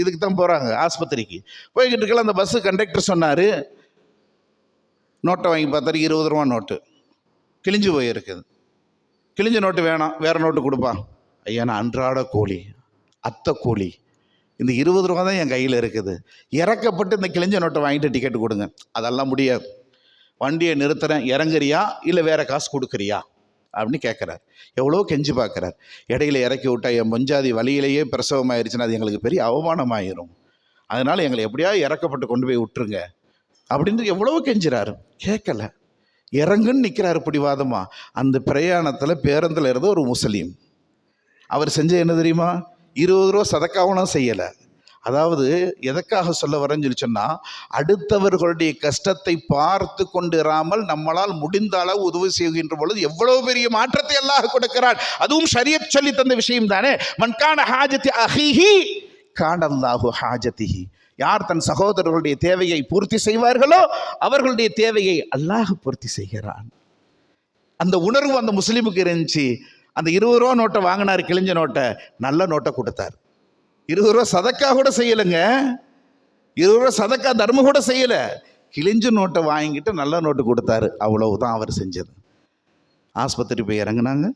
இதுக்கு தான் போகிறாங்க, ஆஸ்பத்திரிக்கு போய்கிட்டு இருக்கலாம். அந்த பஸ்ஸு கண்டக்டர் சொன்னார், நோட்டை வாங்கி பார்த்தாரு, 20 ரூபா நோட்டு கிழிஞ்சு போயிருக்குது. கிழிஞ்ச நோட்டு வேணாம், வேறு நோட்டு கொடுப்பா. ஐயா, நான் அன்றாட கூலி, அத்தை கூலி, இந்த 20 ரூபா தான் என் கையில் இருக்குது, இறக்கப்பட்டு இந்த கிழிஞ்ச நோட்டை வாங்கிட்டு டிக்கெட்டு கொடுங்க. அதெல்லாம் முடியாது, வண்டியை நிறுத்துறேன், இறங்குறியா இல்லை வேறு காசு கொடுக்குறியா அப்படின்னு கேட்குறார். எவ்வளோ கெஞ்சி பார்க்குறார். இடையில இறக்கி விட்டா என் பஞ்சாதி வழியிலேயே பிரசவமாயிருச்சுன்னா அது எங்களுக்கு பெரிய அவமானமாயிரும், அதனால் எங்களை எப்படியா இறக்கப்பட்டு கொண்டு போய் விட்டுருங்க அப்படின்னு எவ்வளோ கெஞ்சுறாரு. கேட்கல, இறங்குன்னு நிற்கிறாரு பிடிவாதமா. அந்த பிரயாணத்தில் பேருந்தில் இருந்த ஒரு முஸ்லீம், அவர் செஞ்ச என்ன தெரியுமா? 20 ரூபா சதக்காவனும் செய்யலை. அதாவது எதற்காக சொல்ல வரேன்னு சொல்லி சொன்னால், அடுத்தவர்களுடைய கஷ்டத்தை பார்த்து கொண்டிராமல் நம்மளால் முடிந்த அளவு உதவி செய்கின்ற பொழுது எவ்வளவு பெரிய மாற்றத்தை அல்லாஹ் கொடுக்கிறார். அதுவும் ஷரியத் சொல்லி தந்த விஷயம் தானே. மன்கான ஹாஜத்தி அஹீஹி கானல்லாஹு ஹாஜத்திஹி. யார் தன் சகோதரர்களுடைய தேவையை பூர்த்தி செய்வார்களோ அவர்களுடைய தேவையை அல்லாஹ் பூர்த்தி செய்கிறான். அந்த உணர்வு அந்த முஸ்லீமுக்கு இருந்துச்சு. அந்த 20 ரூபா நோட்டை வாங்கினார், கிழிஞ்ச நோட்டை, நல்ல நோட்டை கொடுத்தார். 20 ரூபா சதக்கா கூட செய்யலைங்க, 20 ரூபா சதக்கா தர்மம் கூட செய்யலை, கிழிஞ்ச நோட்டை வாங்கிட்டு நல்ல நோட்டு கொடுத்தாரு. அவ்வளவுதான் அவர் செஞ்சது. ஆஸ்பத்திரி போய் இறங்குனாங்க,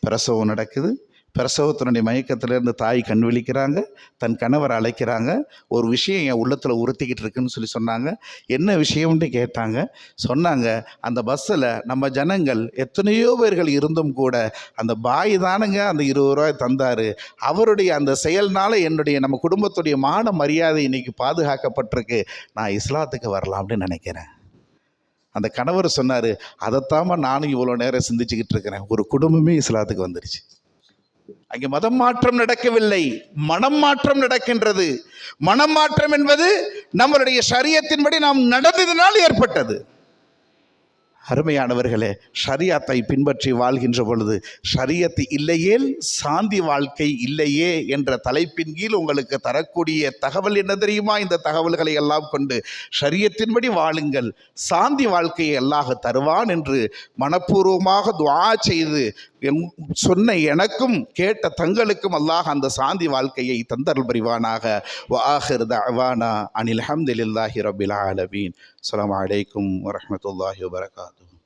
பிரசவம் நடக்குது. பிரசவத்தினுடைய மயக்கத்திலேருந்து தாய் கண் விழிக்கிறாங்க, தன் கணவரை அழைக்கிறாங்க. ஒரு விஷயம் என் உள்ளத்தில் உறுத்திக்கிட்டு இருக்குன்னு சொல்லி சொன்னாங்க. என்ன விஷயம்னு கேட்டாங்க. சொன்னாங்க, அந்த பஸ்ஸில் நம்ம ஜனங்கள் எத்தனையோ பேர்கள் இருந்தும் கூட அந்த பாய் தானுங்க அந்த 20 ரூபாய் தந்தார். அவருடைய அந்த செயல்னால நம்ம குடும்பத்துடைய மான மரியாதை இன்னைக்கு பாதுகாக்கப்பட்டிருக்கு. நான் இஸ்லாத்துக்கு வரலாம்னு நினைக்கிறேன். அந்த கணவர் சொன்னார், அதைத்தாம நானும் இவ்வளோ நேரம் சிந்திச்சுக்கிட்டு இருக்கிறேன். ஒரு குடும்பமே இஸ்லாத்துக்கு வந்துருச்சு. அங்கே மதம் மாற்றம் நடக்கவில்லை, மனம் மாற்றம் நடக்கின்றது. மனம் மாற்றம் என்பது நம்மளுடைய ஷரியத்தின்படி நாம் நடந்ததினால் ஏற்பட்டது. அருமையானவர்களே, ஷரியத்தை பின்பற்றி வாழ்கின்ற பொழுது ஷரியத்து இல்லையேல் சாந்தி வாழ்க்கை இல்லையே என்ற தலைப்பின் கீழ் உங்களுக்கு தரக்கூடிய தகவல் என்ன தெரியுமா? இந்த தகவல்களை எல்லாம் கொண்டு ஷரியத்தின்படி வாழுங்கள், சாந்தி வாழ்க்கையை அல்லாஹ் தருவான் என்று மனப்பூர்வமாக துஆ செய்து சொன்ன எனக்கும் கேட்ட தங்களுக்கும் அல்லாஹ் அந்த சாந்தி வாழ்க்கையை தந்தருள் புரிவானாக. வ ஆகிர் தஅவானா அனில் ஹம்துலில்லாஹி ரப்பில் ஆலமீன். அஸ்ஸலாமு அலைக்கும் வரஹ்மத்துல்லாஹி வபரகாத்துஹு.